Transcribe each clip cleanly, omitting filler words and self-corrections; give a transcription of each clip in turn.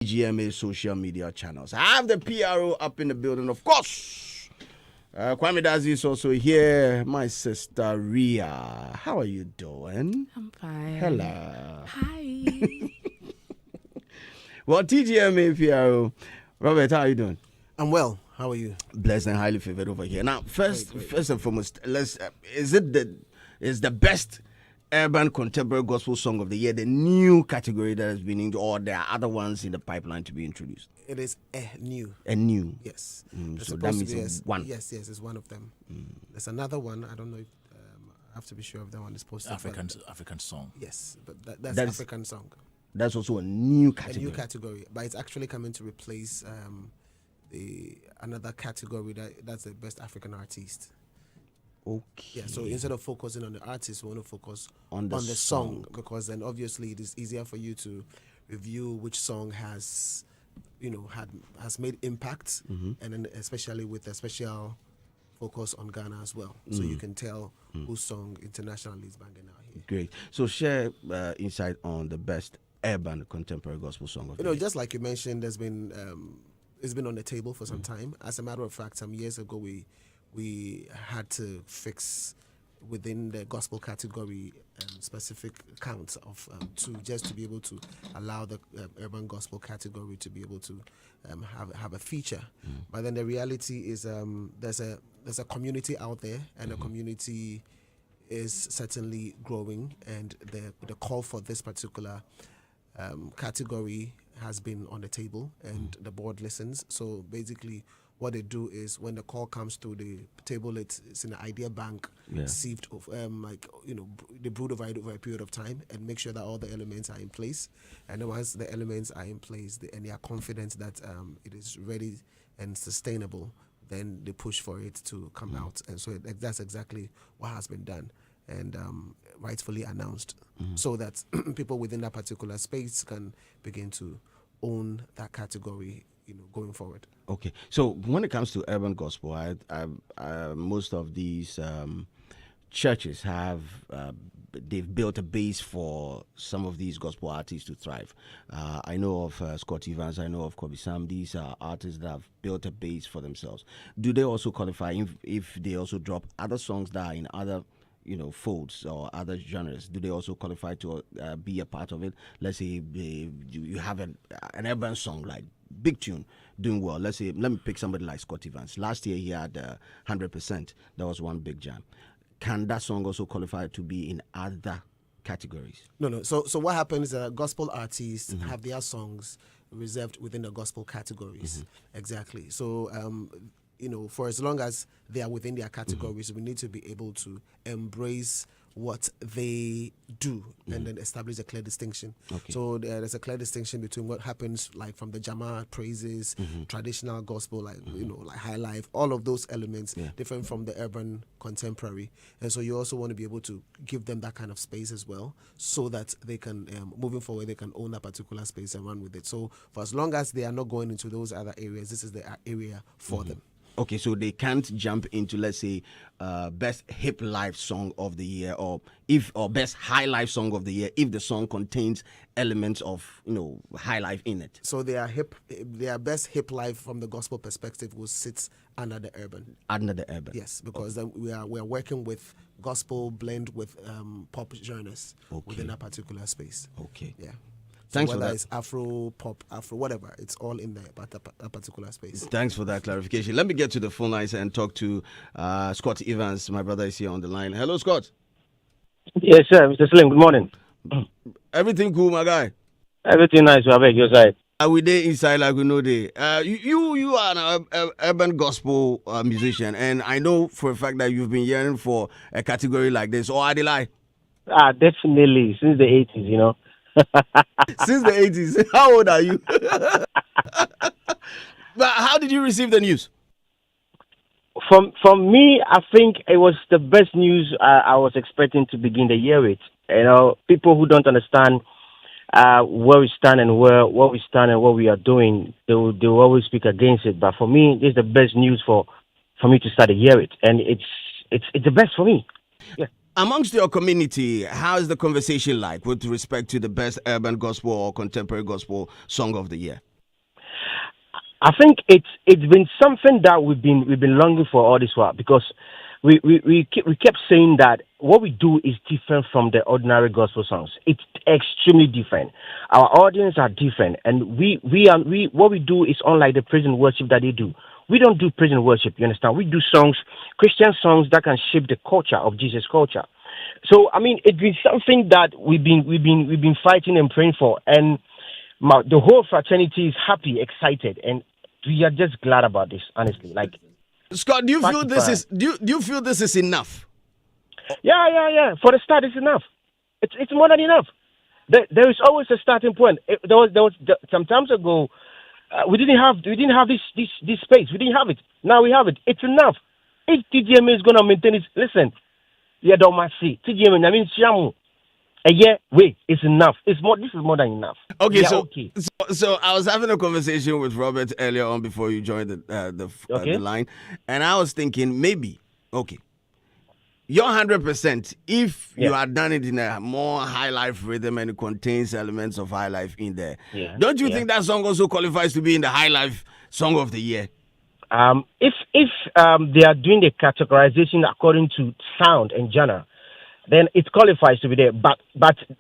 TGMA social media channels. I have the PRO up in the building, of course. Kwame Dazi is also here. My sister Ria. How are you doing? I'm fine. Hello. Hi. Well, TGMA PRO. Robert, how are you doing? I'm well. How are you? Blessed and highly favored over here. Now, first and foremost, is the best urban contemporary gospel song of the year the new category that has been into, or there are other ones in the pipeline to be introduced? It is a new. A new. Yes. So that means it's one. Yes, it's one of them. There's another one. I don't know if I have to be sure if that one is posted. African song. Yes, but that's African song. That's also a new category. A new category, but it's actually coming to replace another category that's the best African artist. Okay. Yeah, so instead of focusing on the artist, we want to focus on the song, because then obviously it is easier for you to review which song has made impact, and then especially with a special focus on Ghana as well, so you can tell whose song internationally is banging out here. Great. So share insight on the best urban contemporary gospel song of the year. Just like you mentioned, there's been it's been on the table for some time. As a matter of fact, some years ago we had to fix within the gospel category specific counts of to be able to allow the urban gospel category to be able to have a feature. But then the reality is there's a community out there, and the community is certainly growing, and the call for this particular category has been on the table, and the board listens. So basically what they do is when the call comes to the table, it's in the idea bank, sieved of they brood over a period of time and make sure that all the elements are in place. And then once the elements are in place and they are confident that it is ready and sustainable, then they push for it to come out. And so that's exactly what has been done and rightfully announced, so that people within that particular space can begin to own that category, going forward. Okay, so when it comes to urban gospel, most of these churches have they've built a base for some of these gospel artists to thrive. I know of Scott Evans, I know of Kobe Sam. These are artists that have built a base for themselves. Do they also qualify if they also drop other songs that are in other folds or other genres? Do they also qualify to be a part of it? Let's say you have an urban song like big tune doing well. Let me pick somebody like Scott Evans. Last year he had 100%. That was one big jam. Can that song also qualify to be in other categories? No. So what happens is gospel artists have their songs reserved within the gospel categories. Exactly. So for as long as they are within their categories, we need to be able to embrace what they do and then establish a clear distinction. Okay. So there's a clear distinction between what happens like from the Jama praises, traditional gospel, like like high life, all of those elements, different from the urban contemporary. And so you also want to be able to give them that kind of space as well, so that they can, moving forward, they can own that particular space and run with it. So for as long as they are not going into those other areas, this is the area for them. Okay, so they can't jump into, let's say, best hip life song of the year, or best high life song of the year, if the song contains elements of high life in it. So their best hip life from the gospel perspective will sit under the urban. Under the urban. Yes, because then we are working with gospel blend with pop genres within that particular space. Okay. Yeah. Thanks so for that. Whether it's Afro, pop, Afro, whatever, it's all in there, but that particular space. Thanks for that clarification. Let me get to the phone lines and talk to Scott Evans. My brother is here on the line. Hello, Scott. Yes, sir. Mr. Slim, good morning. Everything cool, my guy? Everything nice, I beg your side. Are we there inside like we know they? You are an urban gospel musician, and I know for a fact that you've been yearning for a category like this. Or are they lie? Definitely. Since the 80s, Since the 80s. How old are you? But how did you receive the news? From me, I think it was the best news I was expecting to begin the year with. People who don't understand where we stand and what we stand and what we are doing, they will always speak against it. But for me, this is the best news for me to start the year with, and it's the best for me. Yeah. Amongst your community, how is the conversation like with respect to the best urban gospel or contemporary gospel song of the year? I think it's been something that we've been longing for all this while, because we kept saying that what we do is different from the ordinary gospel songs. It's extremely different. Our audience are different, and we what we do is unlike the praise and worship that they do. We don't do praise and worship. You understand? We do songs, Christian songs that can shape the culture of Jesus' culture. So I mean, it's been something that we've been fighting and praying for, and the whole fraternity is happy, excited, and we are just glad about this. Honestly, like, Scott, do you feel this is enough? Yeah. For the start, it's enough. It's more than enough. There is always a starting point. There was some times ago, we didn't have this space. We didn't have it. Now we have it. It's enough. If TGMA is gonna maintain it, listen. Yeah, don't mind see TGMA. I mean, Shamu. It's enough. It's more. This is more than enough. Okay, so I was having a conversation with Robert earlier on before you joined the line, and I was thinking maybe you're 100%. If you had done it in a more high life rhythm and it contains elements of high life in there, don't you think that song also qualifies to be in the high life song of the year? If they are doing the categorization according to sound and genre, then it qualifies to be there. But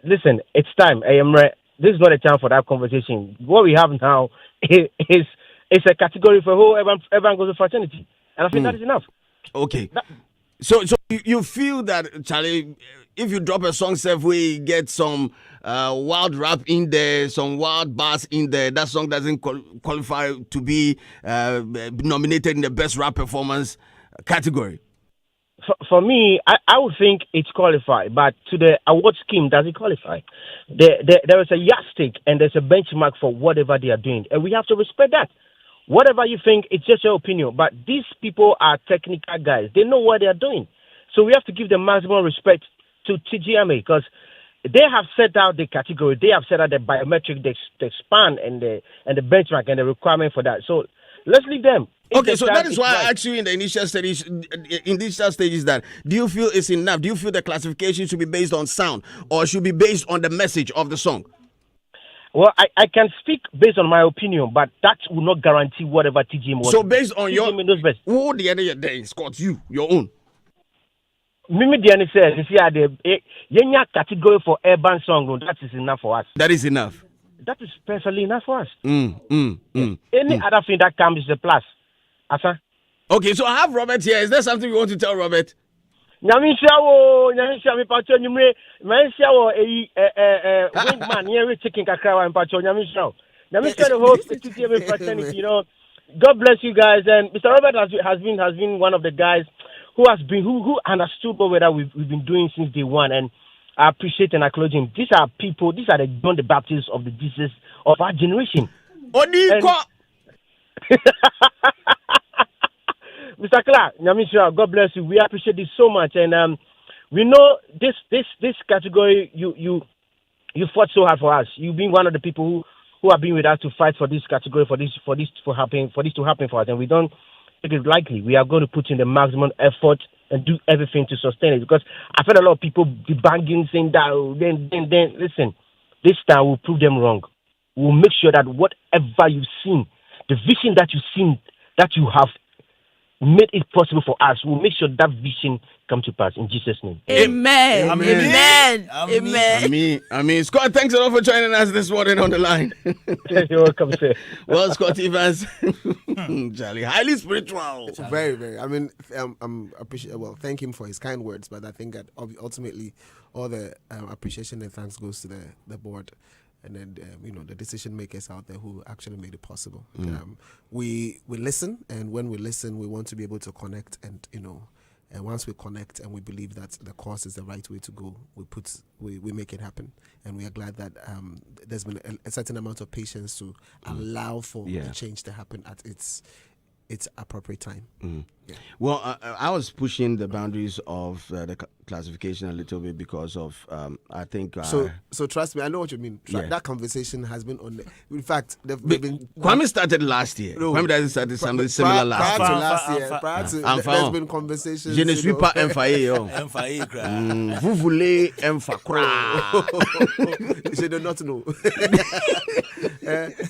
listen, it's time. This is not a time for that conversation. What we have now is a category for who everyone goes to fraternity, and I think that is enough. Okay. So you feel that, Charlie, if you drop a song, we get some wild rap in there, some wild bass in there, that song doesn't qualify to be nominated in the best rap performance category? For me, I would think it's qualified, but to the award scheme, does it qualify? There is a yardstick and there's a benchmark for whatever they are doing, and we have to respect that. Whatever you think, it's just your opinion, but these people are technical guys. They know what they are doing. So we have to give them maximum respect to TGMA, because they have set out the category. They have set out the biometric, the span, and the benchmark and the requirement for that. So let's leave them. Okay, so that is why I asked you in the initial stages that, do you feel it's enough? Do you feel the classification should be based on sound or should be based on the message of the song? Well, I can speak based on my opinion, but that will not guarantee whatever TGMA was. So based on TGMA knows best. Who the other day, Scott, your own? Mimi Diani says, you see, the category for urban song, that is enough for us. That is enough. That is perfectly enough for us. Any other thing that comes is a plus. Asa? Okay, so I have Robert here. Is there something you want to tell Robert? Nyamishawo, mi pacho nyumre, Nyamishawo, wingman, here chicken kakra and pacho Nyamishawo. Nyamishawo the whole TGMA fraternity, you know. God bless you guys, and Mr. Robert has been one of the guys who understood what we've been doing since day one, and I appreciate and acknowledge him. These are people. These are the John the Baptist of the Jesus of our generation. Mr. Clark, Nyamisha, God bless you. We appreciate this so much, and we know this category. You fought so hard for us. You've been one of the people who have been with us to fight for this category, for this to happen for us, and we don't take it lightly. We are going to put in the maximum effort and do everything to sustain it, because I've heard a lot of people banging saying that. Then listen, this time we'll prove them wrong. We'll make sure that whatever you've seen, the vision that you've seen, that you have made it possible for us, we'll make sure that vision come to pass in Jesus' name. Amen. Amen. Amen. Amen. Scott, thanks a lot for joining us this morning on the line. You're welcome, sir. Well, Scott Evans, Charlie, highly spiritual. Very, very. I mean, appreciate. Well, thank him for his kind words, but I think that ultimately all the appreciation and thanks goes to the board. And then, the decision makers out there who actually made it possible. We listen, and when we listen, we want to be able to connect. And and once we connect, and we believe that the course is the right way to go, we make it happen. And we are glad that there's been a certain amount of patience to allow for the change to happen at its appropriate time. Yeah. Well, I was pushing the boundaries of the classification a little bit because of I think. So trust me, I know what you mean. That conversation has been on. In fact, they've been. Kwame started last year. No, Kwame started something similar last year. Prior to there's been conversations. Je ne suis pas MFAE. Vous voulez MFACRA. Je do not know.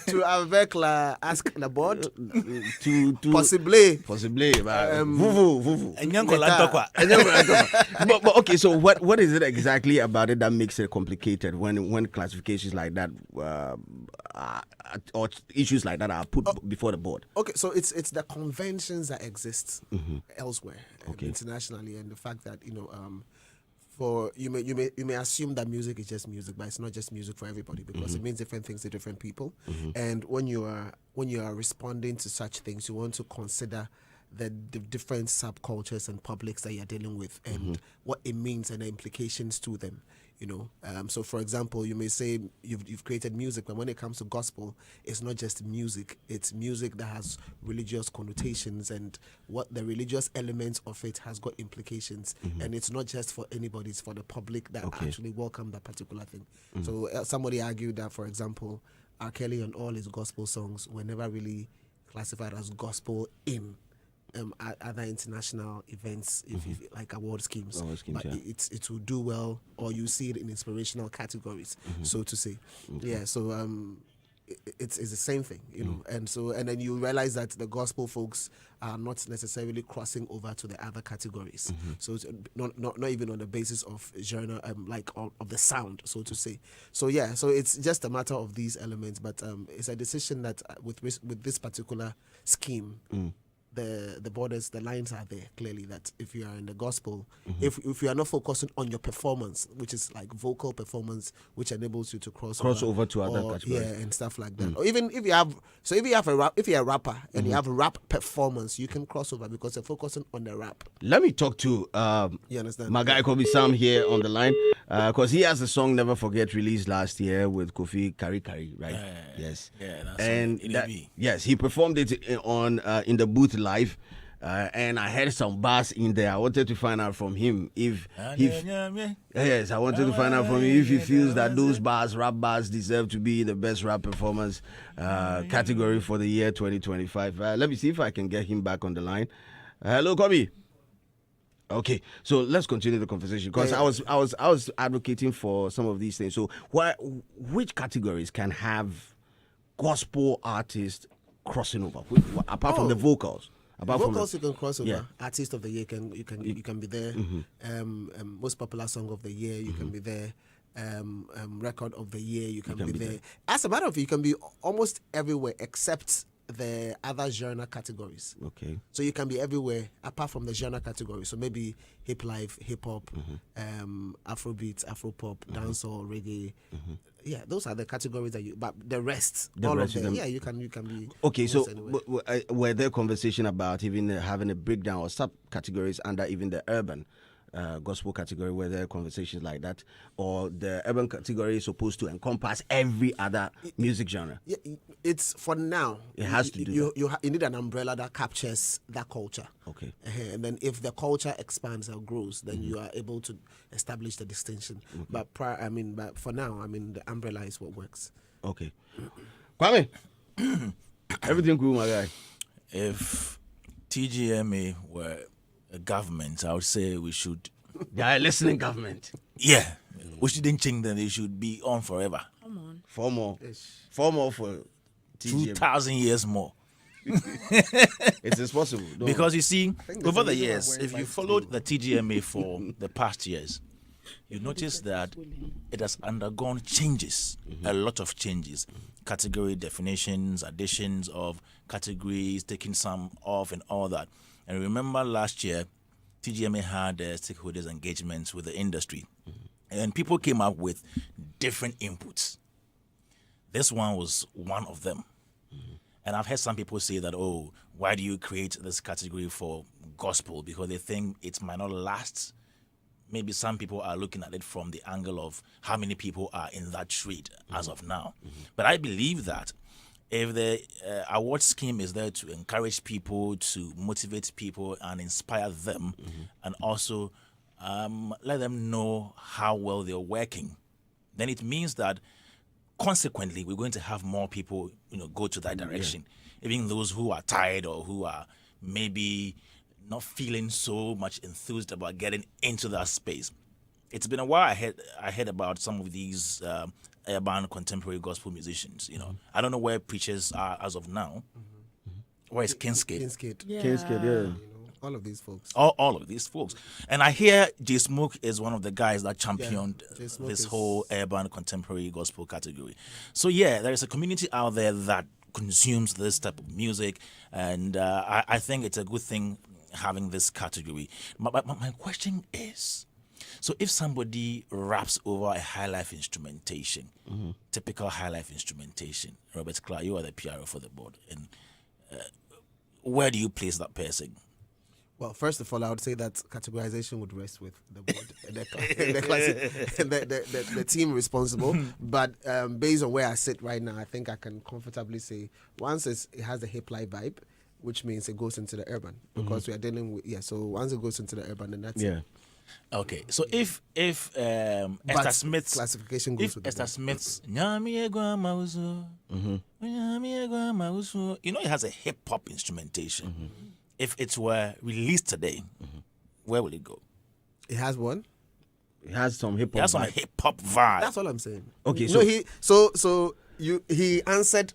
to avec la ask the board to possibly vuvu. But okay, so what is it exactly about it that makes it complicated when classifications like that or issues like that are put before the board? Okay, so it's the conventions that exist elsewhere internationally, and the fact that for you may assume that music is just music, but it's not just music for everybody, because it means different things to different people. And when you are responding to such things, you want to consider the different subcultures and publics that you're dealing with, and what it means and the implications to them. So for example, you may say you've created music, but when it comes to gospel, it's not just music. It's music that has religious connotations, and what the religious elements of it has got implications. And it's not just for anybody, it's for the public that actually welcome that particular thing. So somebody argued that, for example, R. Kelly and all his gospel songs were never really classified as gospel in other international events, if like award schemes, but it will do well, or you see it in inspirational categories, so to say. So it's the same thing, and then you realize that the gospel folks are not necessarily crossing over to the other categories. So it's not even on the basis of genre, like of the sound, so to say. So it's just a matter of these elements, but it's a decision that with this particular scheme. The borders, the lines are there clearly, that if you are in the gospel, if you are not focusing on your performance, which is like vocal performance, which enables you to cross over to other categories, and stuff like that. Or even if you're a rapper and you have rap performance, you can cross over because you're focusing on the rap. Let me talk to you understand? My guy Kobe Sam here on the line, because he has a song "Never Forget" released last year with Kofi Kari, right? Yes. Yeah, that's and yes, he performed it on in the booth live, and I heard some bars in there. I wanted to find out from him if he feels that those rap bars deserve to be in the best rap performance category for the year 2025. Let me see if I can get him back on the line. Hello, Kobe. Okay, so let's continue the conversation, because I was advocating for some of these things. So which categories can have gospel artists crossing over, apart from the vocals? Vocals you can cross over. Artist of the year you can be there. Most popular song of the year you can be there. Record of the year you can be there. As a matter of fact, you can be almost everywhere except the other genre categories. Okay. So you can be everywhere apart from the genre category. So maybe hip life, hip hop, Afrobeats, Afropop, dancehall, reggae. Yeah, those are the categories that but the rest, you can be. Okay, so were there conversation about even having a breakdown or subcategories under even the urban gospel category? Were there conversations like that, or the urban category is supposed to encompass every other music genre? Yeah, it's for now. It has to do. You need an umbrella that captures that culture. Okay, and then if the culture expands or grows, then you are able to establish the distinction. Okay. But for now, the umbrella is what works. Okay, Kwame, everything cool, my guy. If TGMA were a government, I would say we should. Yeah, listening government. Yeah, we shouldn't change them. They should be on forever. Come on. 4 more. 4 more for TGMA. 2,000 years more. It's possible. Because you see, over the years, if you followed the TGMA for the past years, you notice that it has undergone changes, a lot of changes. Category definitions, additions of categories, taking some off and all that. And remember last year, TGMA had stakeholders engagements with the industry. And people came up with different inputs. This one was one of them. And I've heard some people say that, why do you create this category for gospel? Because they think it might not last. Maybe some people are looking at it from the angle of how many people are in that trade as of now. But I believe that if the award scheme is there to encourage people, to motivate people and inspire them, and also let them know how well they're working, then it means that consequently we're going to have more people, go to that direction. Even those who are tired or who are maybe not feeling so much enthused about getting into that space. It's been a while I heard about some of these urban contemporary gospel musicians. I don't know where preachers are as of now. Where is King's Kid? King's Kid. Yeah. King's Kid, yeah. All of these folks. All of these folks. And I hear J Smoke is one of the guys that championed this whole urban contemporary gospel category. So there is a community out there that consumes this type of music, and I think it's a good thing having this category. But my question is, so if somebody raps over a high life instrumentation, typical high life instrumentation, Robert Clark, you are the PRO for the board, and where do you place that person? Well, first of all, I would say that categorization would rest with the board and the team responsible. But based on where I sit right now, I think I can comfortably say once it has the hip life vibe, which means it goes into the urban, because we are dealing with so once it goes into the urban, then that's it. Okay, so if Esther Smith's classification goes with Esther Smith's it has a hip hop instrumentation. If it were released today, where will it go? It has one. It has some hip hop. It has some hip hop vibe. That's all I'm saying. Okay, so he answered.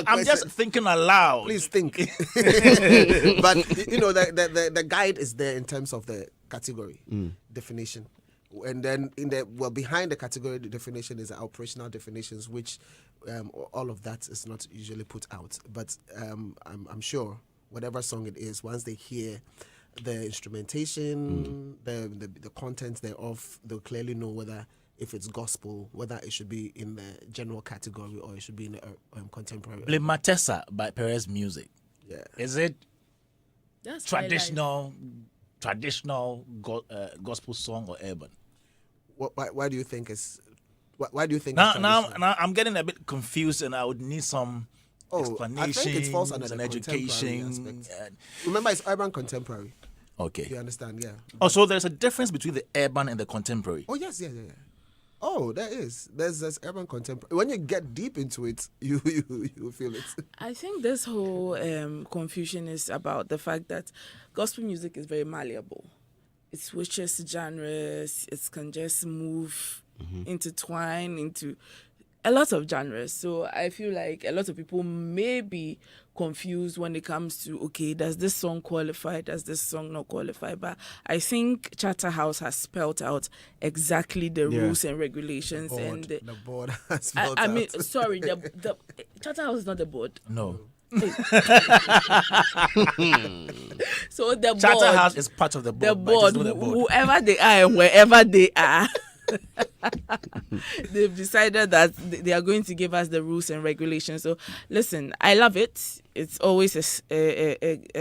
I'm just thinking aloud. Please think. But the guide is there in terms of the category definition, and then behind the category definition is the operational definitions, which all of that is not usually put out. But I'm sure whatever song it is, once they hear the instrumentation, the content thereof, they'll clearly know whether, if it's gospel, whether it should be in the general category or it should be in the contemporary. Blame Matessa by Perez Music. Yeah. Is it That's traditional gospel song or urban? Why do you think it's? Why do you think? Now I'm getting a bit confused, and I would need some explanations. I think it falls under and the education. aspect. Remember, it's urban contemporary. Okay. You understand? Yeah. Oh, so there's a difference between the urban and the contemporary. Oh yes, yeah. Oh, there is. There's urban contemporary. When you get deep into it, you feel it. I think this whole confusion is about the fact that gospel music is very malleable. It switches genres. It can just move, intertwine into a lot of genres. So I feel like a lot of people may be confused when it comes to, okay, does this song qualify? Does this song not qualify? But I think Charterhouse has spelled out exactly the rules and regulations. The board has spelled out. I mean, sorry, the Charterhouse is not the board. No. So the Charterhouse is part of the board. The board, whoever they are and wherever they are, they've decided that they are going to give us the rules and regulations. So listen, I love it. It's always a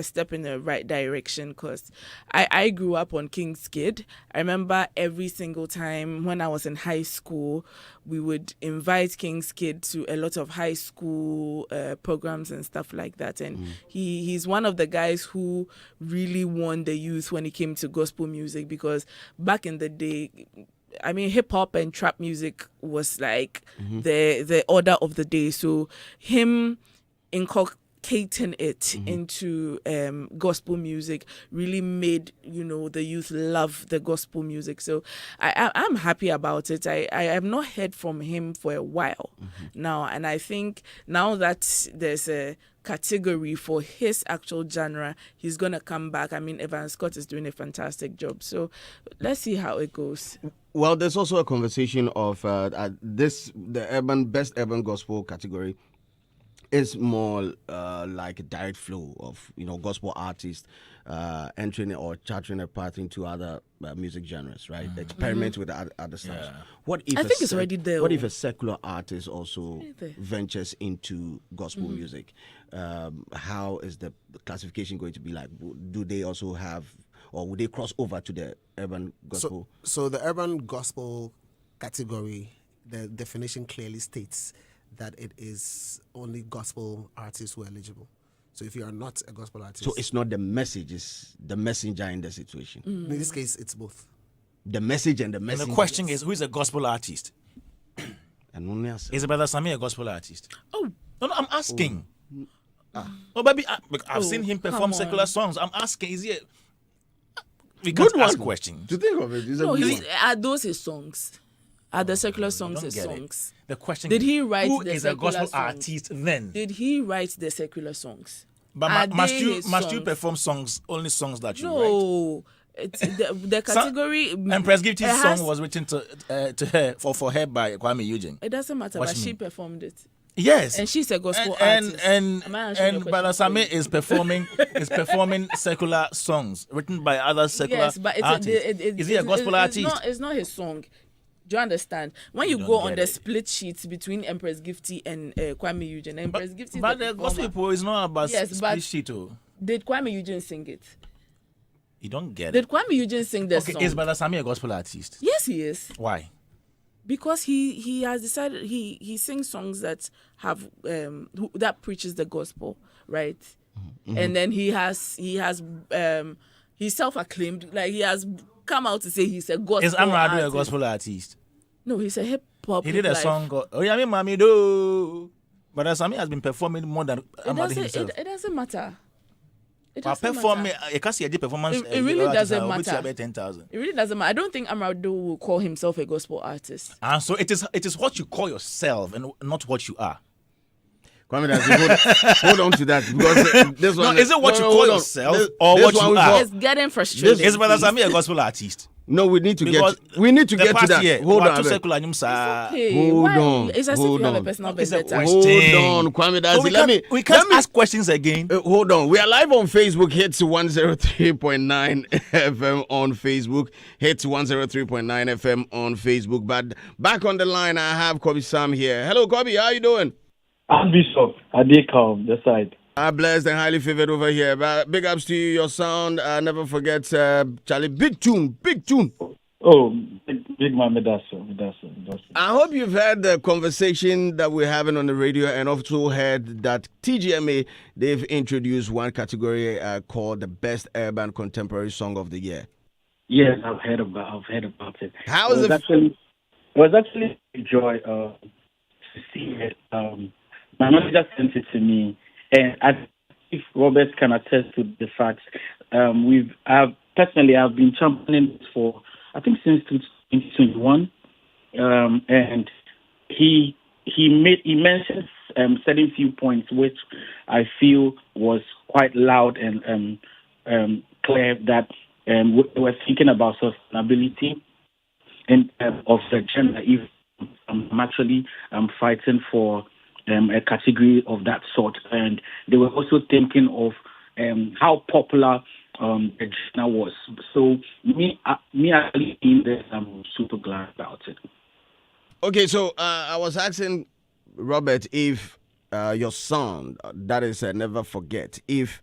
step in the right direction, because I grew up on King's Kid. I remember every single time when I was in high school, we would invite King's Kid to a lot of high school programs and stuff like that. And he's one of the guys who really won the youth when it came to gospel music, because back in the day, I mean, hip hop and trap music was like the order of the day. So him inculcating it into gospel music really made, the youth love the gospel music. So I'm happy about it. I have not heard from him for a while now. And I think now that there's a category for his actual genre, he's going to come back. I mean, Evan Scott is doing a fantastic job. So let's see how it goes. Well, there's also a conversation of the best urban gospel category is more like a direct flow of gospel artists entering or charting a path into other music genres, right? Experiment with other stuff. Yeah. What if I think it's already there. What if a secular artist also ventures into gospel music? How is the classification going to be like? Do they also have, or would they cross over to the urban gospel? So the urban gospel category, the definition clearly states that it is only gospel artists who are eligible. So if you are not a gospel artist... So it's not the message, it's the messenger in the situation. In this case, it's both. The message and the messenger. And the question is, who is a gospel artist? Is Brother Sammy a gospel artist? Oh. No, I'm asking. Oh, baby, I've seen him perform secular songs. I'm asking, is he a... We can't ask questions. To think of it. No, are those his songs? Are the secular songs don't his get it. songs? The question Did he write who the is a secular gospel songs? artist then? Did he write the secular songs? But Are must they you his must perform only songs that you write? No. It's the category. Empress Gifty's it has- song was written to her for her by Kwame Eugene. It doesn't matter, What but you she mean? performed it. Yes, And she's a gospel and artist. and Am I answering your and question Brother for Same you? is performing secular songs written by other secular Yes, but it's artists. Is he a gospel artist? It's not his song. Do you understand? When you don't go on get the it. split sheets between Empress Gifty and Kwame Eugene, Empress Gifty is But the the gospel performer. people is not about Yes, split but- sheet. Oh. Did Kwame Eugene sing it? You don't get Did it. Kwame Eugene sing the Okay, song? is Brother Same a gospel artist? Yes, he is. Why? Because he has decided he sings songs that have that preaches the gospel, right? And then he's self-acclaimed, like he has come out to say he's a gospel Is Amrado a artist. gospel artist? No, he's a hip hop. He did a life. song called Oh Yeah Me Mami Do. Brother Same has been performing more than Amrado himself. It doesn't matter. It But doesn't performing, matter. you can't see a performance. It really doesn't matter. About 10,000. It really doesn't matter. I don't think Amrado will call himself a gospel artist. And so it is what you call yourself and not what you are. Kwame Dazi, hold on to that because this No, one. is it what you call hold on. yourself This- or this what one you we are? call- It's getting frustrating. Is Brother Same a gospel artist? No, we need to Because get. We need to the get to past that. year, Hold we on. are too Abeg. secular, you say. Okay, Hold why- on, It's as hold if you have a on. personal It's a vendetta. question. Hold on, Kwame So Dazi. we can't let me ask questions again. Hold on. We are live on Facebook. Hits 103.9 FM on Facebook. Hits 103.9 FM on Facebook. But back on the line, I have Kobe Sam here. Hello, Kobe. How you doing? I'm Bishop Adekam, the side. I'm blessed and highly favored over here. But big ups to you, your sound. Never forget, Charlie. Big tune, big tune. Oh, big man, that's so. I hope you've heard the conversation that we're having on the radio and also heard that TGMA, they've introduced one category called the Best Urban Contemporary Song of the Year. Yes, I've heard about it. How is it? It was actually a joy to see it. My manager sent it to me, and if Robert can attest to the fact, I've been championing it for I think since 2021, and he mentioned certain few points which I feel was quite loud and clear that we were thinking about sustainability and of the gender. If I'm actually fighting for a category of that sort, and they were also thinking of how popular the genre was. So me actually in this, I'm super glad about it. Okay, so I was asking Robert if your song, that is Never Forget, if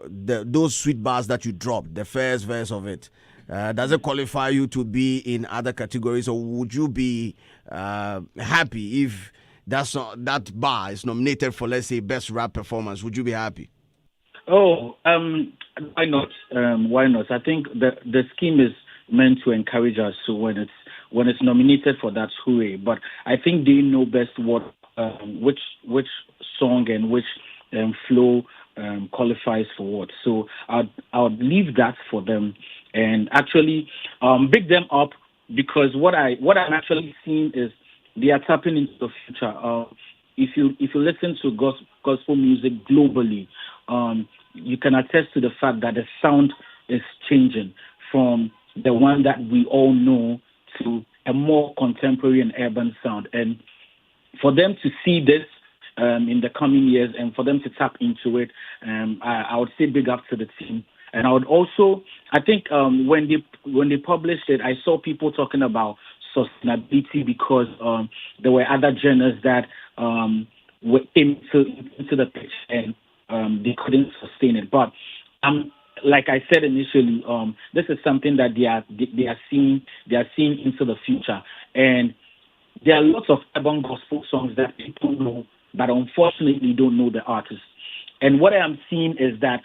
those sweet bars that you dropped, the first verse of it, does it qualify you to be in other categories, or would you be happy if that bar is nominated for, let's say, best rap performance? Would you be happy? Oh, why not? Why not? I think the scheme is meant to encourage us. So when it's nominated for that, hooray! But I think they know best what which song and which flow qualifies for what. So I would leave that for them and actually big them up, because what I'm actually seeing is they are tapping into the future. If you listen to gospel music globally, you can attest to the fact that the sound is changing from the one that we all know to a more contemporary and urban sound. And for them to see this in the coming years and for them to tap into it, I would say big up to the team. And I would also, I think when they published it, I saw people talking about sustainability because there were other genres that came into the picture and they couldn't sustain it. But like I said initially, this is something that they are seeing into the future. And there are lots of urban gospel songs that people know, but unfortunately don't know the artists. And what I am seeing is that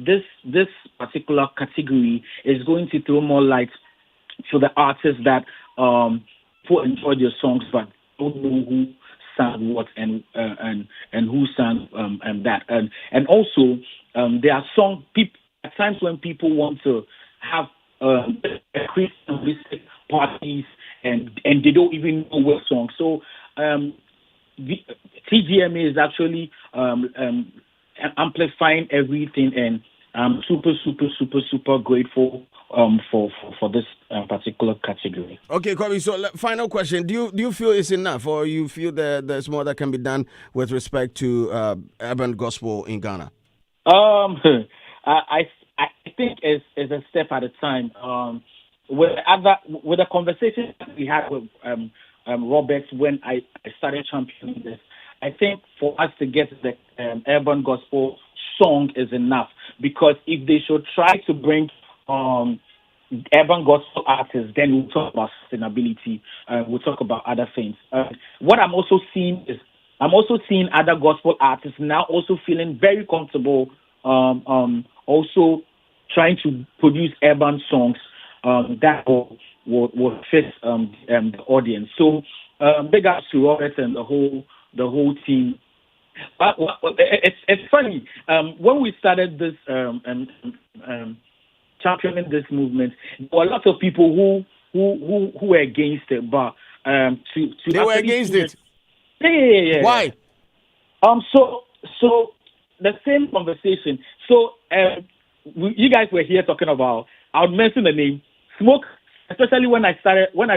this particular category is going to throw more light to the artists that people enjoy their songs but don't know who sang what and who sang that. And also there are at times when people want to have a Christian parties, and they don't even know what song. So the TGMA is actually amplifying everything, and I'm super grateful for this particular category. Okay, Kobe. So, final question: Do you feel it's enough, or you feel that there's more that can be done with respect to urban gospel in Ghana? I think it's a step at a time. With the conversation we had with Robert when I started championing this, I think for us to get the urban gospel song is enough, because if they should try to bring urban gospel artists, then we'll talk about sustainability, we'll talk about other things. What I'm also seeing is other gospel artists now also feeling very comfortable also trying to produce urban songs that will fit the audience. So big ups to Robert and the whole team. But it's funny, when we started this championing this movement, there were a lot of people who were against it, but they were against it. Yeah. Why? So the same conversation. So you guys were here talking about, I'll mention the name Smoke, especially when I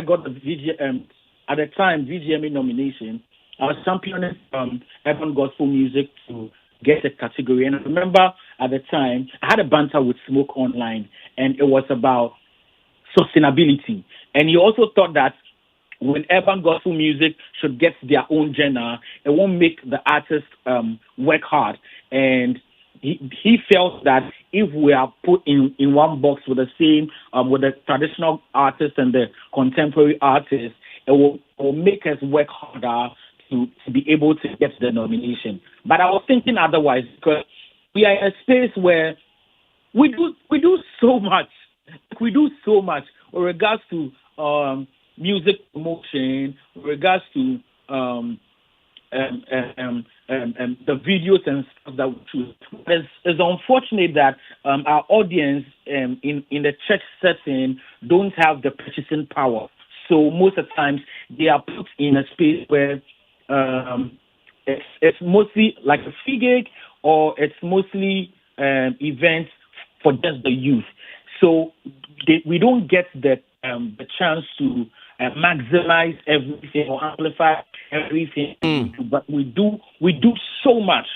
got the at the time VGMA nomination. I was championing urban gospel music to get a category, and I remember at the time I had a banter with Smoke online, and it was about sustainability. And he also thought that when urban gospel music should get their own genre, it won't make the artists work hard. And he felt that if we are put in one box with the same with the traditional artists and the contemporary artists, it will make us work harder to be able to get the nomination. But I was thinking otherwise, because we are in a space where we do so much. We do so much with regards to music promotion, with regards to the videos and stuff that we choose. It's unfortunate that our audience in the church setting don't have the purchasing power. So most of the times they are put in a space where it's mostly like a free gig, or it's mostly events for just the youth. So we don't get the chance to maximize everything or amplify everything. But we do so much.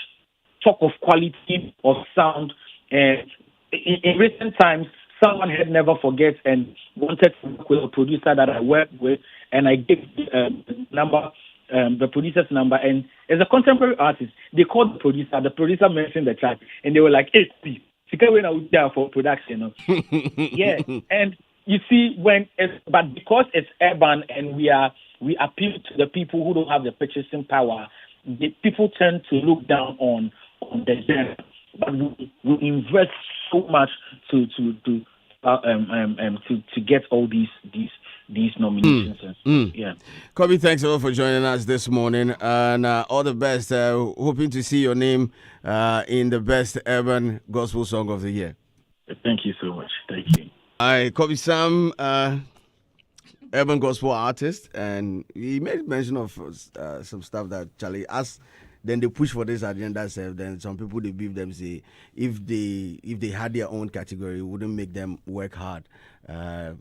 Talk of quality of sound. In recent times, someone had never forget and wanted to work with a producer that I worked with, and I gave the producer's number, and as a contemporary artist, they called the producer mentioned the track, and they were like, hey, please, she can't wait out there for production. Yeah, and you see, but because it's urban and we appeal to the people who don't have the purchasing power, the people tend to look down on the genre. But we invest so much to get all these nominations. Yeah. Kobe, thanks a lot for joining us this morning, and all the best. Hoping to see your name in the best urban gospel song of the year. Thank you so much. Thank you. Kobe Sam, urban gospel artist, and he made mention of some stuff that Charlie asked. Then they push for this agenda. Then some people they beef them, say if they had their own category, it wouldn't make them work hard.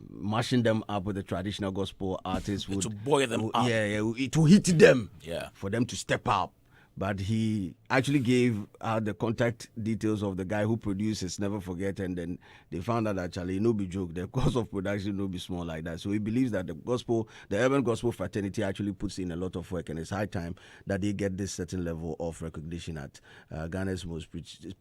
Mashing them up with the traditional gospel artists would to boil them up. Yeah, it will hit them. Yeah, for them to step up. But he actually gave the contact details of the guy who produces Never Forget, and then they found out that actually no be joke, the cost of production no be small like that. So he believes that the urban gospel fraternity actually puts in a lot of work, and it's high time that they get this certain level of recognition at Ghana's most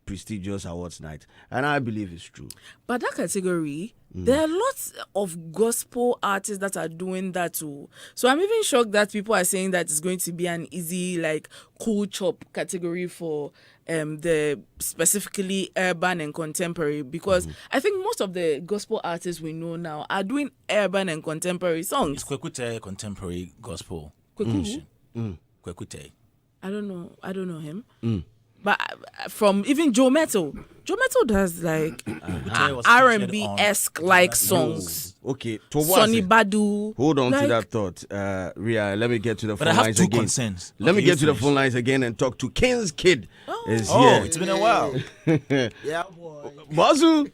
prestigious awards night. And I believe it's true. But that category, there are lots of gospel artists that are doing that too. So I'm even shocked that people are saying that it's going to be an easy, like, cool chop category for the specifically urban and contemporary, because I think most of the gospel artists we know now are doing urban and contemporary songs. It's Kwekute contemporary gospel. Kwekute? Kwekute. I don't know him. But from even Joe Metal, Joe Metal does like was R&B featured on esque like songs. Okay, Sonny Badu. Hold on to like- that thought. Ria, let me get to the But phone I have lines two again. concerns. Let me Okay, get you to the finish. phone lines again and talk to King's Kid. Is Oh, here. it's been a while. Yeah, boy. Basu,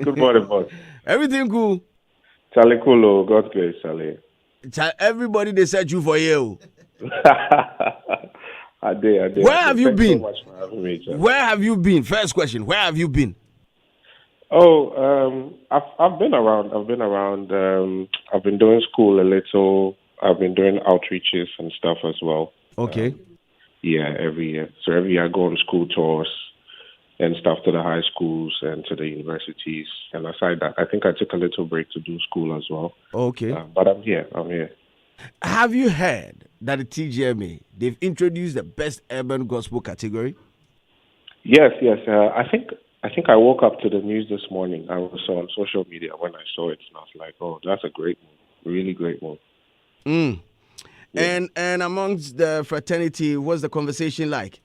Good morning, boss. everything cool? Charlie Kulo, God's grace, Charlie. Everybody they set you for you. I did. Where have you Thanks been? so much for having me, Charlie. Where have you been? First question. Where have you been? I've been around. I've been doing school a little. I've been doing outreaches and stuff as well. Okay. Yeah, every year. So every year I go on school tours and stuff to the high schools and to the universities. And aside that, I think I took a little break to do school as well. Okay. But I'm here. Have you heard that the TGMA, they've introduced the best urban gospel category? Yes. I think I woke up to the news this morning. I was on social media when I saw it, and I was like, "Oh, that's a great move, really great move." Yeah. And amongst the fraternity, what's the conversation like?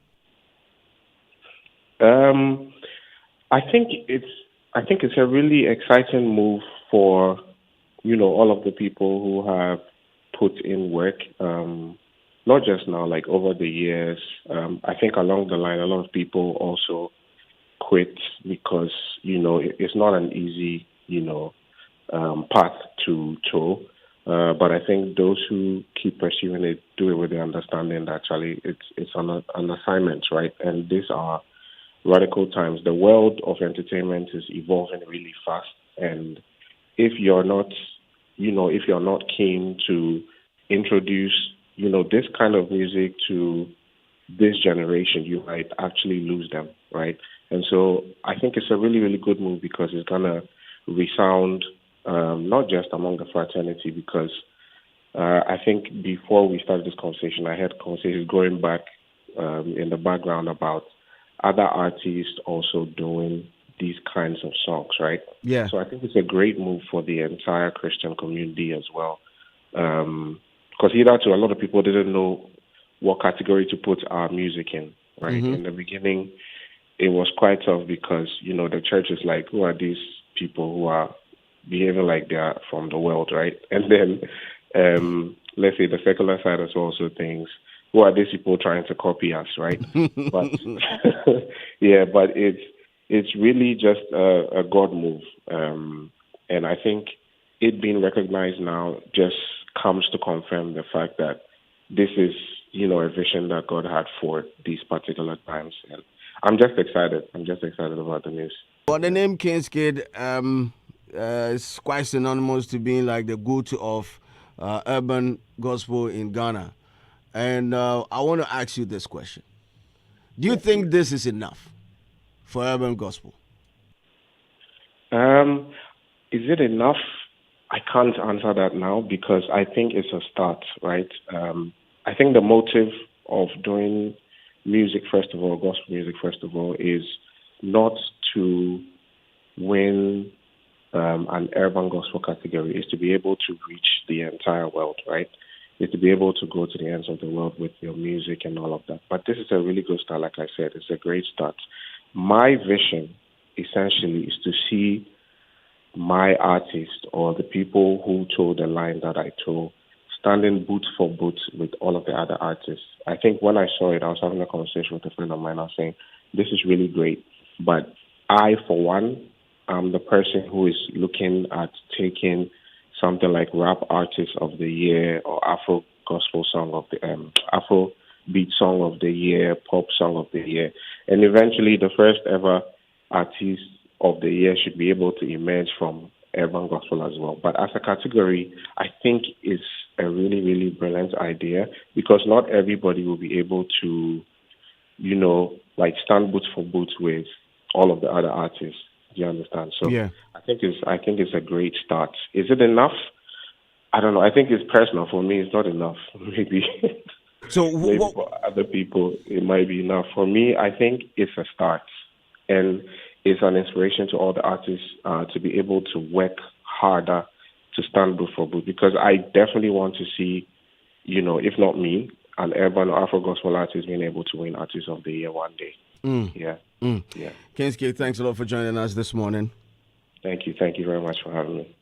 I think it's a really exciting move for all of the people who have put in work. Not just now, like over the years. I think along the line, a lot of people also quit because it's not an easy path to toe. But I think those who keep pursuing it do it with the understanding that actually it's an assignment, right? And these are radical times. The world of entertainment is evolving really fast, and if you're not keen to introduce this kind of music to this generation, you might actually lose them, right? And so I think it's a really, really good move because it's gonna resound not just among the fraternity, because I think before we started this conversation, I had conversations going back in the background about other artists also doing these kinds of songs, right? Yeah. So I think it's a great move for the entire Christian community as well. Because hitherto, a lot of people didn't know what category to put our music in, right? Mm-hmm. In the beginning, it was quite tough because, the church is like, who are these people who are behaving like they are from the world, right? And then, let's say the secular side as well also thinks, who are these people trying to copy us, right? But but it's really just a God move. And I think it being recognized now just comes to confirm the fact that this is, a vision that God had for these particular times. And I'm just excited. About the news. Well, the name King's Kid is quite synonymous to being like the go-to of urban gospel in Ghana. And I want to ask you this question. Do you think this is enough for urban gospel? Is it enough? I can't answer that now because I think it's a start, right? I think the motive of doing music, first of all, gospel music, first of all, is not to win an urban gospel category, is to be able to reach the entire world, right? Is to be able to go to the ends of the world with your music and all of that. But this is a really good start, like I said. It's a great start. My vision, essentially, is to see my artist or the people who told the line that I told standing boot for boot with all of the other artists. I think when I saw it, I was having a conversation with a friend of mine. I was saying, this is really great. But I, for one, am the person who is looking at taking something like Rap Artist of the Year or Afro Gospel Song of the Afro Beat Song of the Year, Pop Song of the Year, and eventually the first ever Artist of the Year should be able to emerge from urban gospel as well. But as a category, I think it's a really, really brilliant idea because not everybody will be able to, stand boots for boots with all of the other artists. Do you understand? So yeah. I think it's a great start. Is it enough? I don't know. I think it's personal. For me, it's not enough. Maybe. So maybe for other people, it might be enough. For me, I think it's a start, and it's an inspiration to all the artists to be able to work harder to stand boot for boot. Because I definitely want to see, if not me, an urban or Afro gospel artist being able to win Artist of the Year one day. Yeah. Yeah. Kinski, thanks a lot for joining us this morning. Thank you. Thank you very much for having me.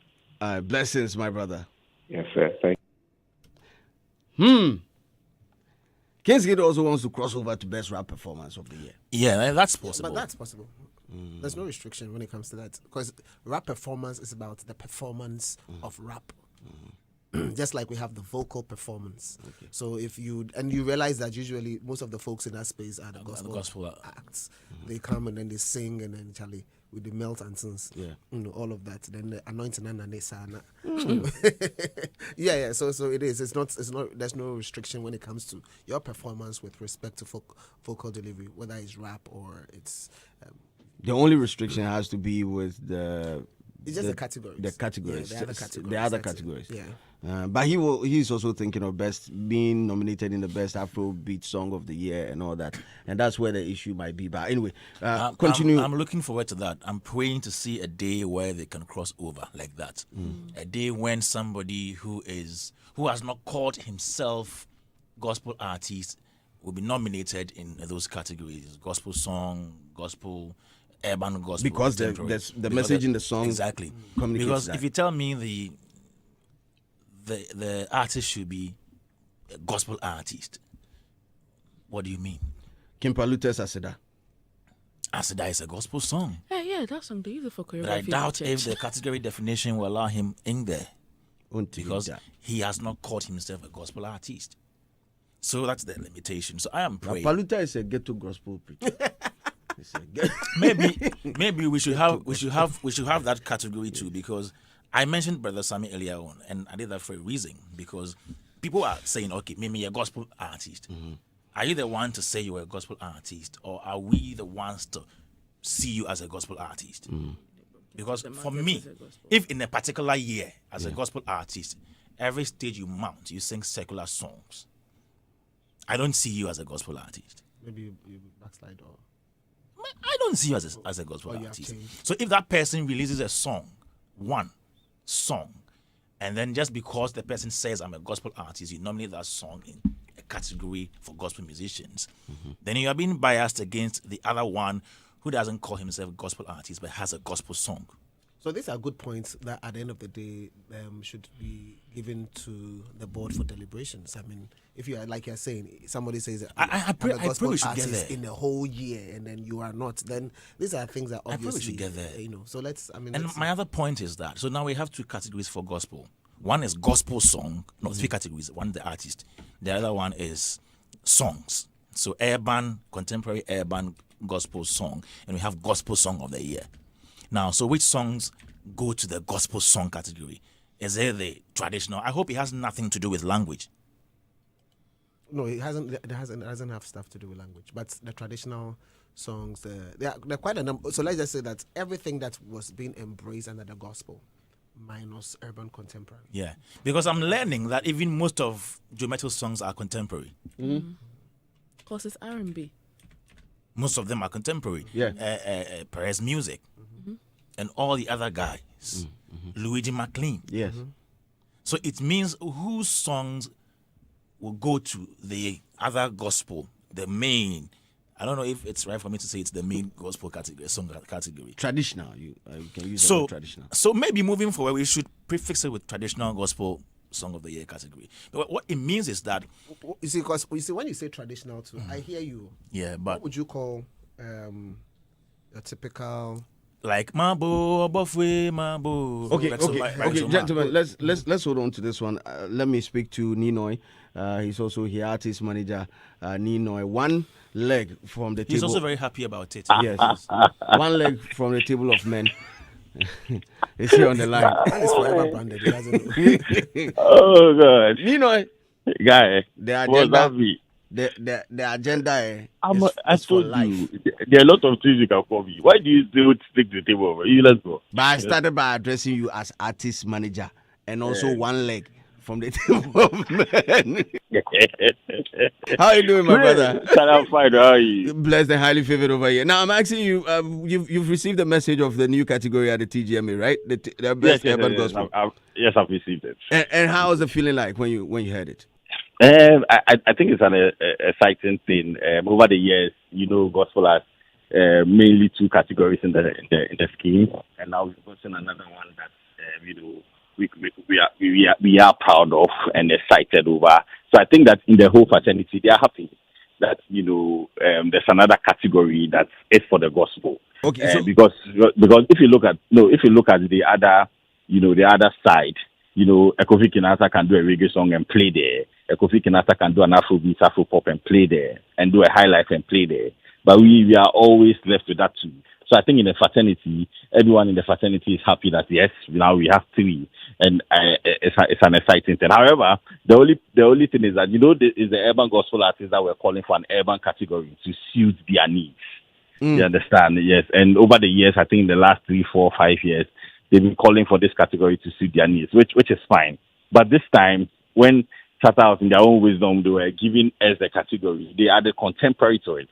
Blessings, my brother. Yes, sir. Thank you. Kinski also wants to cross over to best rap performance of the year. Yeah, that's possible. But that's possible. There's no restriction when it comes to that, because rap performance is about the performance of rap. Just like we have the vocal performance. Okay. So if you realize that usually most of the folks in that space are the gospel acts. They come and then they sing, and then Charlie with the melt and sins, all of that. Then the anointing and the yeah. So it is. It's not. There's no restriction when it comes to your performance with respect to vocal delivery, whether it's rap or it's. The only restriction has to be with it's just the categories. The categories. Yeah, the other categories. Yeah. But he's also thinking of being nominated in the best Afrobeat song of the year and all that. And that's where the issue might be. But anyway, continue. I'm looking forward to that. I'm praying to see a day where they can cross over like that. A day when somebody who has not called himself gospel artist will be nominated in those categories: gospel song, gospel, urban gospel. Because the message in the song exactly. Because if you tell me the artist should be a gospel artist, what do you mean? Kimpalute's Aseda. Aseda is a gospel song. Yeah, that song they use it for choreography. But I doubt if the category definition will allow him in there, because he has not called himself a gospel artist. So that's the limitation. So I am praying. Paluta is a ghetto gospel preacher. maybe we should have that category too, because I mentioned Brother Sammy earlier on, and I did that for a reason, because people are saying, okay, maybe you're a gospel artist. Are you the one to say you're a gospel artist, or are we the ones to see you as a gospel artist? Because for me, if in a particular year as a gospel artist, every stage you mount, you sing secular songs, I don't see you as a gospel artist. Maybe you backslide or... I don't see you as a gospel artist. So if that person releases one song, and then just because the person says I'm a gospel artist, you nominate that song in a category for gospel musicians, then you are being biased against the other one who doesn't call himself a gospel artist but has a gospel song. So these are good points that at the end of the day should be given to the board for deliberations. I mean, if you are, like you're saying, somebody says I pray we should get there in a whole year, and then you are not, then these are things that obviously I pray we should get there. So let's my other point is that, so now we have two categories for gospel. One is gospel song, three categories. One the artist, the other one is songs. So urban, contemporary urban gospel song, and we have gospel song of the year. Now, so which songs go to the gospel song category? Is it the traditional? I hope it has nothing to do with language. No, it doesn't have stuff to do with language. But the traditional songs, they're quite a number. So let's just say that everything that was being embraced under the gospel, minus urban contemporary. Yeah, because I'm learning that even most of Joe Metal songs are contemporary. Because it's R&B. Most of them are contemporary. Yeah. Perez Music. And all the other guys. Luigi McLean. Yes. So it means whose songs will go to the other gospel, the main. I don't know if it's right for me to say it's the main gospel category, song category. Traditional. You can use the word traditional. So maybe moving forward, we should prefix it with traditional gospel song of the year category. But what it means is that you see, because when you say traditional too, I hear you. Yeah, but what would you call a typical? Like Mabo, Bofwe, Mabo. Okay, gentlemen, let's hold on to this one. Let me speak to Ninoy. He's also here, artist manager. Ninoy, one leg from the table. He's also very happy about it. Yes, one leg from the table of men. Is here on the line. That is forever branded. He doesn't. Oh God, Ninoy, guy, the what's that agenda. be? The agenda I told you, there are a lot of things you can call me. Why do you still stick to the table? Let's go. But I started by addressing you as artist manager and also one leg from the table of men. How are you doing, my brother? I'm fine. How are you? Blessed and highly favored over here. Now I'm asking you, you've received the message of the new category at the TGMA, right? The best urban gospel. Yes, I've received it. And how was the feeling like when you heard it? I think it's an exciting thing. Over the years, gospel has mainly 2 categories in the scheme, and now we've gotten another one that we are proud of and excited over. So I think that in the whole fraternity, they are happy that there's another category that is for the gospel. Okay, because if you look at the other side, Kofi Kinata can do a reggae song and play there. Kofi Kinata can do an Afrobeat, Afropop and play there, and do a high life and play there. But we are always left with that too. So I think in the fraternity, everyone in the fraternity is happy that yes, now we have 3, and it's an exciting thing. However, the only thing is that is the urban gospel artists that were calling for an urban category to suit their needs. You understand? Yes. And over the years, I think in the last 3, 4, 5 years, they've been calling for this category to suit their needs, which is fine. But this time, when Charterhouse in their own wisdom, they were giving us the category, they added contemporary to it,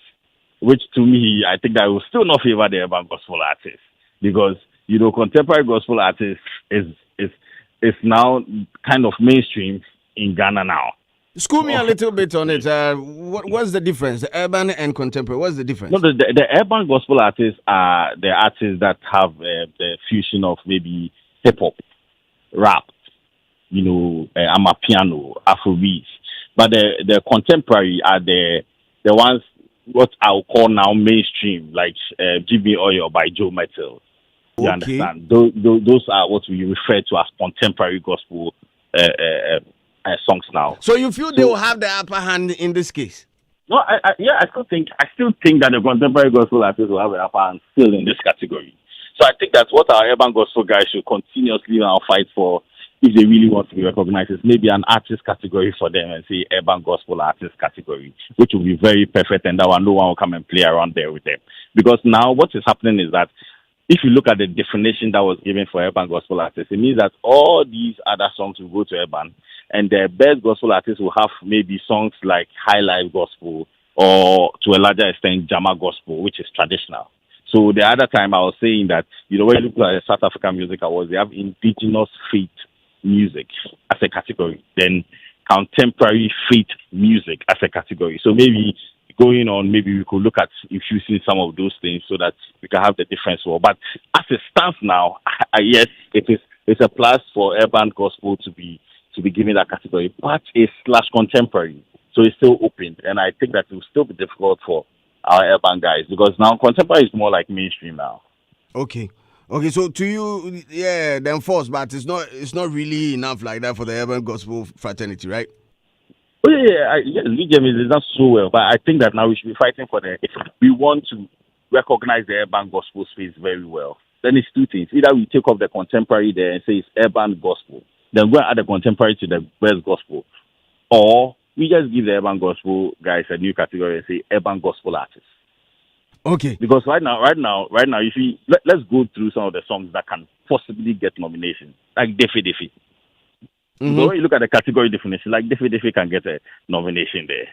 which to me, I think that will still not favor the urban gospel artists, because contemporary gospel artists is now kind of mainstream in Ghana now. School me a little bit on it. What's the difference? The urban and contemporary. What's the difference? No, the urban gospel artists are the artists that have the fusion of maybe hip hop, rap, amapiano, Afrobeat. But the contemporary are the ones what I'll call now mainstream, like "Give Me Oil" by Joe Metal. You understand? Those are what we refer to as contemporary gospel songs now. So you feel they will have the upper hand in this case? No, I still think that the contemporary gospel artists will have the upper hand still in this category. So I think that's what our urban gospel guys should continuously now fight for, if they really want to be recognized. Is maybe an artist category for them, and say urban gospel artist category, which will be very perfect, and that one no one will come and play around there with them. Because now what is happening is that if you look at the definition that was given for urban gospel artists, it means that all these other songs will go to urban, and the best gospel artists will have maybe songs like high life gospel, or to a larger extent Jama gospel, which is traditional. So the other time I was saying that, when you look at the South African Music Awards, they have indigenous faith music as a category, then contemporary faith music as a category. So maybe going on, maybe we could look at infusing some of those things so that we can have the difference. But as it stands now, yes, it's a plus for urban gospel to be given that category, but it's / contemporary, so it's still open, and I think that it will still be difficult for our urban guys, because now contemporary is more like mainstream now. Okay, so to you, yeah, then force, but it's not really enough like that for the urban gospel fraternity, right? Oh yeah, DJM is not so well, but I think that now we should be fighting for if we want to recognize the urban gospel space very well. Then it's 2 things: either we take off the contemporary there and say it's urban gospel, then go and add the contemporary to the best gospel, or we just give the urban gospel guys a new category and say urban gospel artists. Okay. Because right now, if you let's go through some of the songs that can possibly get nominations, like Defi Defi. Mm-hmm. So when you look at the category definition, like Defi Defi can get a nomination there,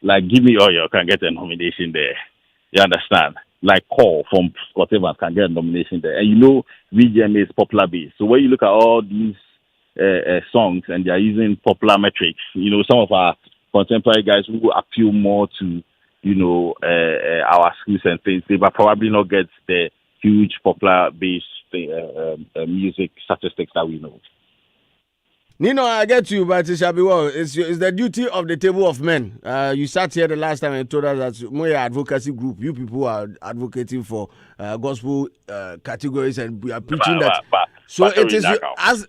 like Give Me Oil can get a nomination there. You understand? Like Call from Scott Evans can get a nomination there, and VGMA is popular based. So when you look at all these songs and they are using popular metrics, some of our contemporary guys who appeal more to our schools and things, they will probably not get the huge popular based music statistics that we know. Nino, I get you, but it shall be well. It's the duty of the table of men. You sat here the last time and told us that we're advocacy group. You people are advocating for gospel categories, and we are preaching that. So it is as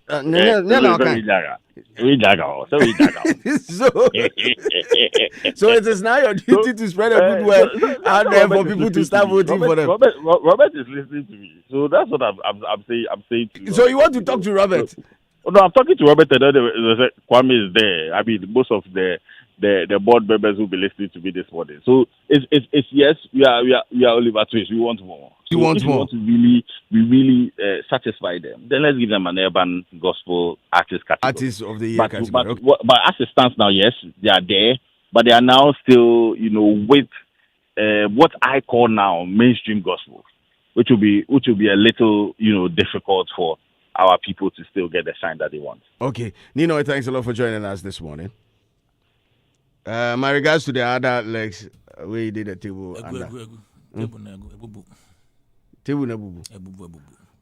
so it is now your duty to spread a good word out there for people to start voting for them. Robert is listening to me, so that's what I'm saying. To you. So you want to talk to Robert? Oh, no, I'm talking to Robert, and Kwame is there. I mean, most of the board members will be listening to me this morning. So it's yes, we are Oliver Twist. We want more. So we want to really satisfy them. Then let's give them an urban gospel artist category. Artist of the year category. But as it stands now, yes, they are there, but they are now still, with what I call now mainstream gospel, which will be a little, difficult for our people to still get the shine that they want. Okay. Nino, thanks a lot for joining us this morning. My regards to the other legs, we did a table. Table na bubu.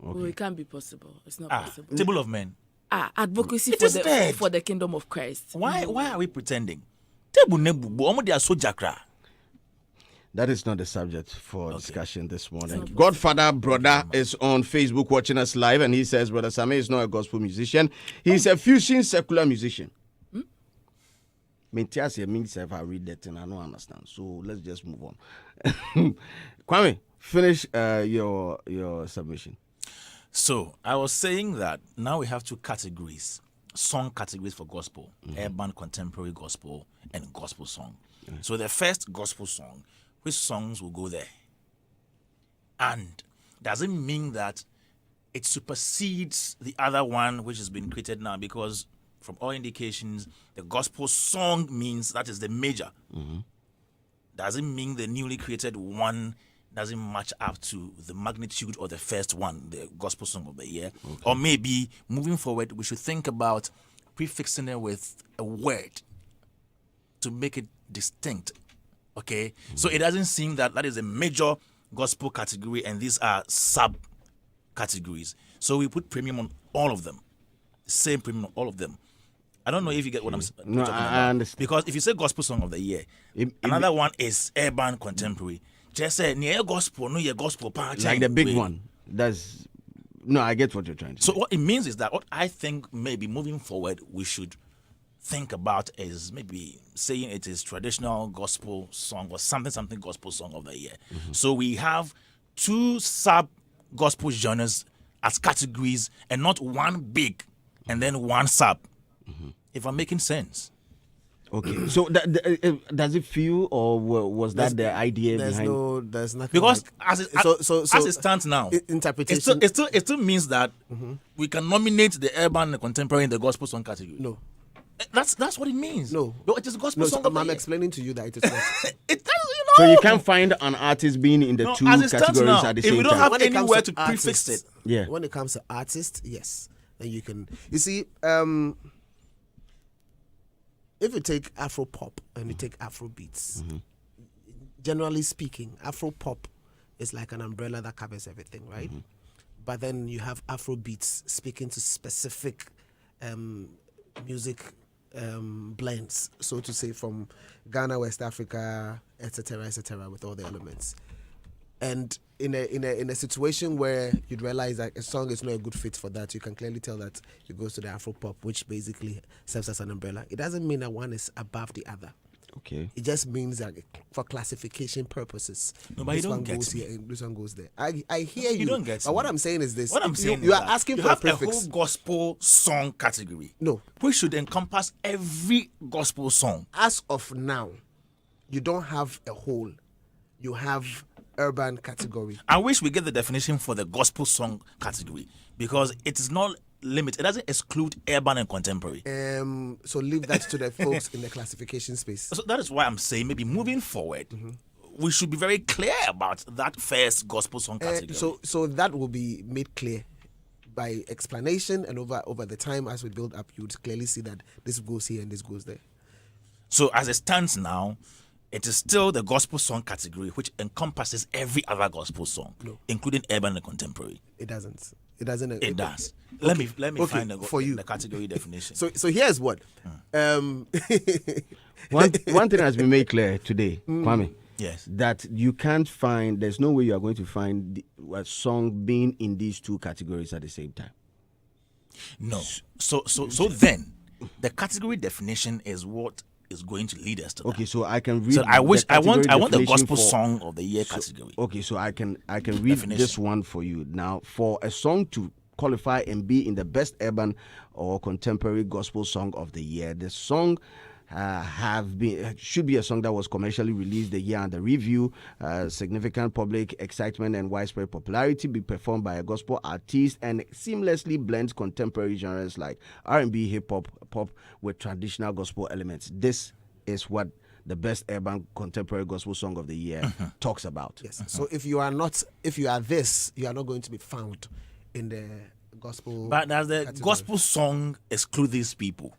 Oh, it can't be possible. It's not possible. Table of men. Advocacy for the kingdom of Christ. Why are we pretending? Table na bubu. Omo dia so jakra. That is not the subject for discussion this morning. Godfather Brother is on Facebook watching us live, and he says Brother Same is not a gospel musician. He's a fusion secular musician. Mentias means if I read that and I don't understand. So let's just move on. Kwame, finish your submission. So I was saying that now we have two categories, song categories for gospel, urban contemporary gospel and gospel song. So the first gospel song, which songs will go there? And doesn't mean that it supersedes the other one which has been created now, because from all indications, the gospel song means that is the major. Doesn't mean the newly created one doesn't match up to the magnitude of the first one, the gospel song of the year. Or maybe moving forward, we should think about prefixing it with a word to make it distinct. Okay? So it doesn't seem that is a major gospel category and these are sub categories. So we put premium on all of them. Same premium on all of them. I don't know if you get what I'm talking about. I understand. Because if you say gospel song of the year, another one is urban contemporary. Just say near gospel, no, your gospel part. Like the big one. I get what you're trying to say. So what it means is that what I think maybe moving forward we should think about is maybe saying it is traditional gospel song or something gospel song of the year. So we have two sub gospel genres as categories and not one big and then one sub. If I'm making sense. Okay. So does it feel, or was that the idea behind? There's nothing. Because like, as it stands now, interpretation. It still means that we can nominate the urban, the contemporary, and the gospel song category. No. That's what it means. No. It is gospel song. I'm explaining to you that it is not. It does, So you can't find an artist being in the two categories at the same time. If we don't have When it comes anywhere to to prefix it. Yeah. When it comes to artists, yes. Then you can. You see, if you take Afro pop and you take Afro beats, generally speaking, Afro pop is like an umbrella that covers everything, right? But then you have Afro beats speaking to specific music blends, so to say, from Ghana, West Africa, etc., with all the elements. And in a situation where you'd realize that a song is not a good fit for that, you can clearly tell that it goes to the Afro pop, which basically serves as an umbrella. It doesn't mean that one is above the other. Okay. It just means that for classification purposes, No, but this you don't one get goes me. here and this one goes there. I hear you. You don't get But me. what I'm saying is this: What I'm saying you is are that asking you for have a prefix. whole gospel song category. No. We should encompass every gospel song. As of now, you don't have a whole. You have urban category. I wish we get the definition for the gospel song category because it is not limited. It doesn't exclude urban and contemporary. So leave that to the folks in the classification space. So that is why I'm saying maybe moving forward, we should be very clear about that first gospel song category. So that will be made clear by explanation, and over the time as we build up, you would clearly see that this goes here and this goes there. So as it stands now, it is still the gospel song category, which encompasses every other gospel song, including urban and contemporary. It doesn't. It doesn't. It does. Okay. Let me Okay, find for you. the category definition. So here's what. One thing has been made clear today, Kwame. Yes. That you can't find. There's no way you are going to find a song being in these two categories at the same time. No. So then, the category definition is what is going to lead us to that. Okay, so I can read. So I want the definition gospel for- song of the year category. Okay, so I can read Definition. this one for you now. For a song to qualify and be in the best urban or contemporary gospel song of the year, the song should be a song that was commercially released the year under review, significant public excitement and widespread popularity, be performed by a gospel artist, and seamlessly blends contemporary genres like R&B, hip hop, pop with traditional gospel elements. This is what the best urban contemporary gospel song of the year talks about. Yes. So if you are this, you are not going to be found in the gospel. But does the category. gospel song exclude these people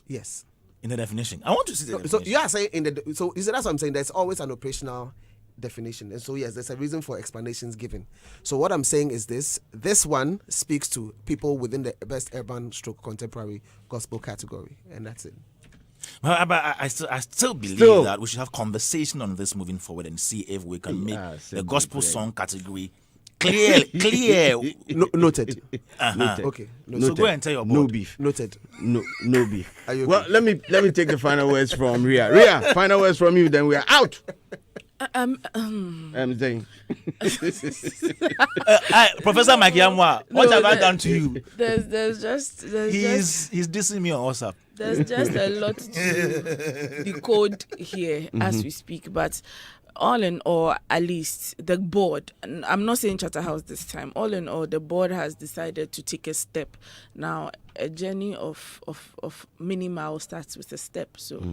Yes. in the definition? I want to see the So definition. you are saying so you see, that's what I'm saying. There's always an operational definition. And so, yes, there's a reason for explanations given. So what I'm saying is this one speaks to people within the best urban stroke contemporary gospel category. And that's it. Well, but I still believe that we should have conversation on this moving forward and see if we can make the gospel song category clear. Noted. Noted. Okay. So go and tell your board. No beef. Noted. No beef. Are you okay? Well, let me take the final words from Ria. Ria, final words from you, then we are out. I'm saying. Professor Mike Yamwa, what have I done to you? There's just He's dissing me on WhatsApp. There's just a lot to decode here as we speak, but all in all, at least the board, and I'm not saying Charterhouse this time, all in all, the board has decided to take a step. Now, a journey of many miles starts with a step. So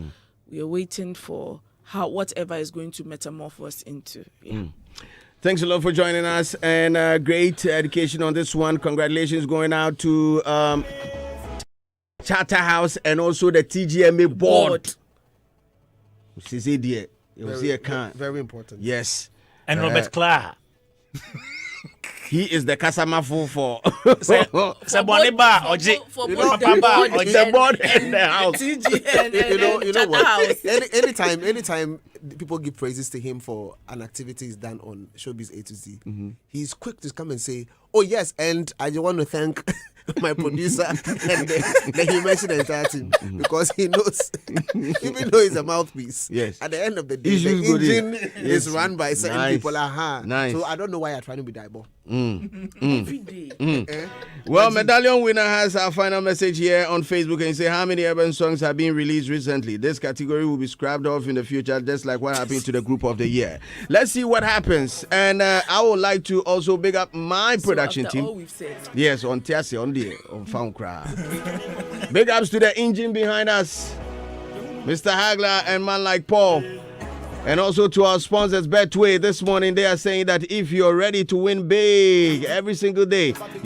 we are waiting for whatever is going to metamorphose into. Yeah. Thanks a lot for joining us, and great education on this one. Congratulations going out to Charterhouse and also the TGMA board. Very important. Yes. And Robert Clark. He is the Kasamafo for The board and the house. You know what? Anytime people give praises to him for an activity he's done on Showbiz A to Z, he's quick to come and say, "Oh yes, and I just want to thank my producer," and then he mentioned the entire team because he knows, even though he's a mouthpiece. Yes. At the end of the day, the engine is run by certain people. Nice. So I don't know why you're trying to be Daibo. Every day. Well, Medallion Winner has our final message here on Facebook, and say how many urban songs have been released recently. This category will be scrapped off in the future, just like what happened to the group of the year. Let's see what happens. And I would like to also big up my production team. All we've said. Yes, on Tiasi, on Foundcraft. Big ups to the engine behind us, Mr. Hagler and man like Paul. And also to our sponsors, Betway. This morning they are saying that if you're ready to win big every single day,